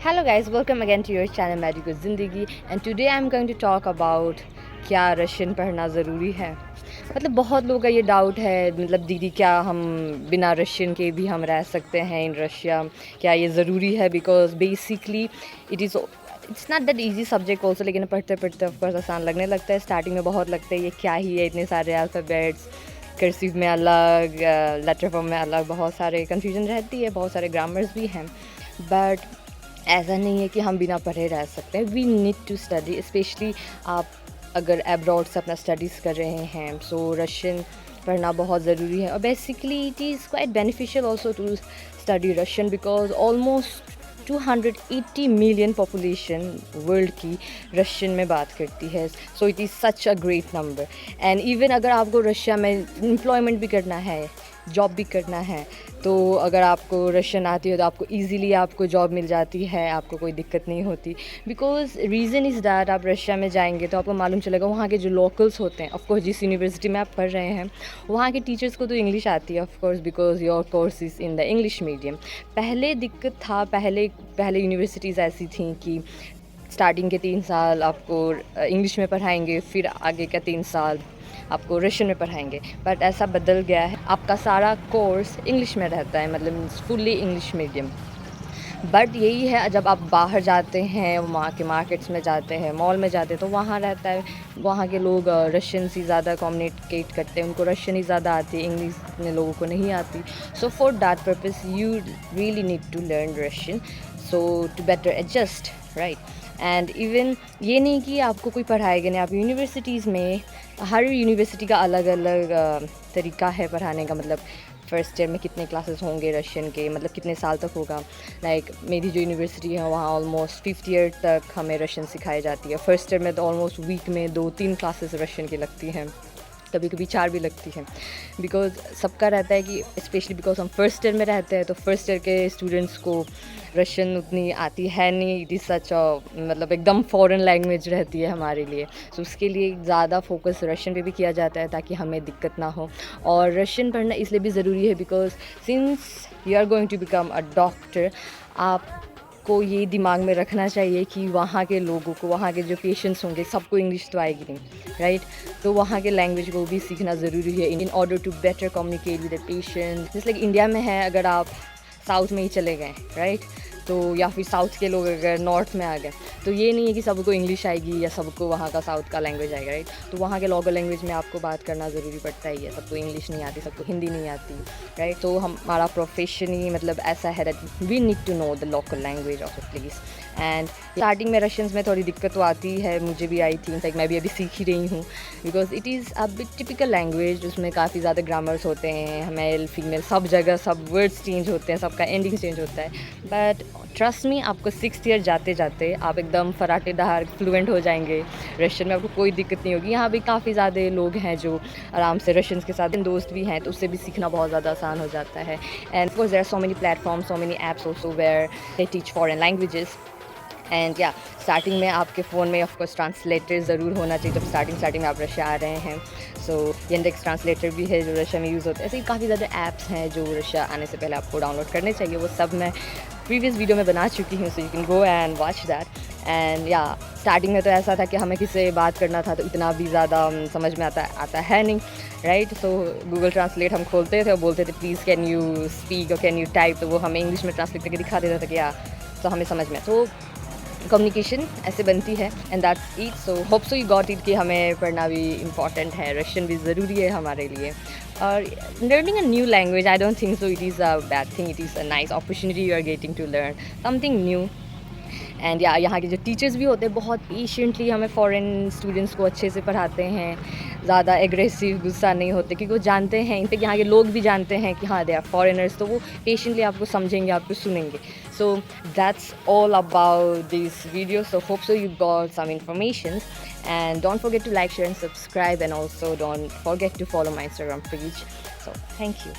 Hello guys, welcome again to your channel Magical Zindagi and today I'm going to talk about क्या Russian पढ़ना ज़रूरी है। मतलब बहुत लोगों का ये डाउट है, मतलब दीदी क्या हम बिना रशियन के भी हम रह सकते हैं इन रशिया, क्या ये ज़रूरी है? Because basically it's not that easy subject also, लेकिन पढ़ते पढ़ते ऑफकोर्स आसान लगने लगता है। स्टार्टिंग में बहुत लगता है ये क्या ही है, इतने सारे अल्फ़ाबेट्स, कर्सिव में अलग, लेटर फॉर्म में अलग, बहुत सारे कन्फ्यूजन रहती है, बहुत सारे ग्रामर्स भी हैं। बट ऐसा नहीं है कि हम बिना पढ़े रह सकते हैं। We need to study, specially आप अगर अब्रॉड से अपना स्टडीज़ कर रहे हैं, सो रशियन पढ़ना बहुत ज़रूरी है। और basically it is quite beneficial also to study Russian because almost 280 million population world की रशियन में बात करती है। So it is such a great number. And even अगर आपको रशिया में एम्प्लॉयमेंट भी करना है, जॉब भी करना है, तो अगर आपको रशियन आती है तो आपको इजीली आपको जॉब मिल जाती है, आपको कोई दिक्कत नहीं होती। बिकॉज रीज़न इज़ दैट आप रशिया में जाएंगे तो आपको मालूम चलेगा वहाँ के जो लोकल्स होते हैं, ऑफकोर्स जिस यूनिवर्सिटी में आप पढ़ रहे हैं वहाँ के टीचर्स को तो इंग्लिश आती है of course, because your course is in the English medium. पहले दिक्कत था, पहले यूनिवर्सिटीज़ ऐसी थी कि स्टार्टिंग के 3 साल आपको इंग्लिश में पढ़ाएंगे, फिर आगे का 3 साल आपको रशियन में पढ़ाएंगे। बट ऐसा बदल गया है, आपका सारा कोर्स इंग्लिश में रहता है, मतलब फुल्ली इंग्लिश मीडियम। बट यही है, जब आप बाहर जाते हैं, वहाँ के मार्केट्स में जाते हैं, मॉल में जाते हैं, तो वहाँ रहता है, वहाँ के लोग रशियन से ज़्यादा कम्युनिकेट करते हैं, उनको रशियन ही ज़्यादा आती है, इंग्लिश में लोगों को नहीं आती। So for that purpose you really need to learn Russian, so to better adjust, right. And even ये नहीं कि आपको कोई पढ़ाएगा नहीं, आप यूनिवर्सिटीज़ में, हर यूनिवर्सिटी का अलग अलग तरीका है पढ़ाने का। मतलब फ़र्स्ट ईयर में कितने क्लासेस होंगे रशियन के, मतलब कितने साल तक होगा। लाइक मेरी जो यूनिवर्सिटी है वहाँ ऑलमोस्ट 5th ईयर तक हमें रशियन सिखाई जाती है। फ़र्स्ट ईयर में तो ऑलमोस्ट वीक में 2-3 क्लासेस रशियन की लगती हैं, कभी कभी 4 भी लगती हैं। बिकॉज सबका रहता है कि स्पेशली बिकॉज हम फर्स्ट ईयर में रहते हैं, तो फर्स्ट ईयर के स्टूडेंट्स को रशियन उतनी आती है नहीं। इट इज़ सच मतलब एकदम फ़ॉरेन लैंग्वेज रहती है हमारे लिए। सो उसके लिए ज़्यादा फोकस रशियन पे भी किया जाता है ताकि हमें दिक्कत ना हो। और रशियन पढ़ना इसलिए भी ज़रूरी है because since you are going to become a doctor, आपको ये दिमाग में रखना चाहिए कि वहाँ के लोगों को, वहाँ के जो पेशेंट्स होंगे, सबको इंग्लिश तो आएगी नहीं, राइट। तो वहाँ के लैंग्वेज को भी सीखना ज़रूरी है in order to better communicate with the patients. जैसे लाइक इंडिया में है, अगर आप साउथ में ही चले गए, राइट, तो या फिर साउथ के लोग अगर नॉर्थ में आ गए, तो ये नहीं है कि सबको इंग्लिश आएगी या सबको वहाँ का साउथ का लैंग्वेज आएगा, राइट। तो वहाँ के लोकल लैंग्वेज में आपको बात करना ज़रूरी पड़ता ही है। सबको इंग्लिश नहीं आती, सबको हिंदी नहीं आती, राइट। तो हमारा प्रोफेशन ही मतलब ऐसा है that we need to know the local language of a place. And starting में रशियंस में थोड़ी दिक्कत तो आती है, मुझे भी आई थी, इनफैक्ट मैं भी अभी सीख ही रही हूँ। Because it is a bit typical language, उसमें काफ़ी ज़्यादा ग्रामर्स होते हैं, मेल फीमेल सब जगह सब वर्ड्स चेंज होते हैं, सबका एंडिंग चेंज होता है। बट ट्रस्ट मी, आपको 6th ईयर जाते जाते आप एकदम फराटेदार फ्लुएंट हो जाएंगे रशियन में, आपको कोई दिक्कत नहीं होगी। यहाँ भी काफ़ी ज़्यादा लोग हैं जो आराम से रशियंस के साथ, दोस्त भी हैं, तो उससे भी सीखना बहुत ज़्यादा आसान हो जाता है। And of course there are so many platforms, so many apps also where they teach foreign languages. And या स्टार्टिंग में आपके फ़ोन में ऑफकोर्स ट्रांसलेटर ज़रूर होना चाहिए जब स्टार्टिंग में आप रशिया आ रहे हैं। सो Yandex ट्रांसलेटर भी है जो रशिया में यूज़ होता है। ऐसे ही काफ़ी ज़्यादा ऐप्स हैं जो रशिया आने से पहले आपको डाउनलोड करने चाहिए, वो सब मैं प्रीवियस वीडियो में बना चुकी हूँ, so you can go and watch that. And या स्टार्टिंग में तो ऐसा था कि हमें किसी से बात करना था तो इतना भी ज़्यादा समझ में आता है नहीं, राइट। सो गूगल ट्रांसलेट हम खोलते थे और बोलते थे प्लीज़ कैन यू स्पीक और कैन यू टाइप, तो वो हमें इंग्लिश में ट्रांसलेट करके दिखा देता था कि या, तो हमें समझ में। तो कम्युनिकेशन ऐसे बनती है and that's it. So hope so you got it कि हमें पढ़ना भी इम्पॉर्टेंट है, रशियन भी ज़रूरी है हमारे लिए। और learning a new language, I don't think so it is a bad thing, it is a nice opportunity you are getting to learn something new. And या यहाँ के जो टीचर्स भी होते हैं बहुत पेशेंटली हमें फ़ॉरेन स्टूडेंट्स को अच्छे से पढ़ाते हैं, ज़्यादा एग्रेसिव गुस्सा नहीं होते, क्योंकि वो जानते हैं, इनफैक्ट यहाँ के लोग भी जानते हैं कि हाँ दे आर फॉरेनर्स, तो वो पेशेंटली आपको समझेंगे, आपको सुनेंगे। So that's all about this video. So hope so you got some information and don't forget to like, share and subscribe, and also don't forget to follow my Instagram page. So thank you.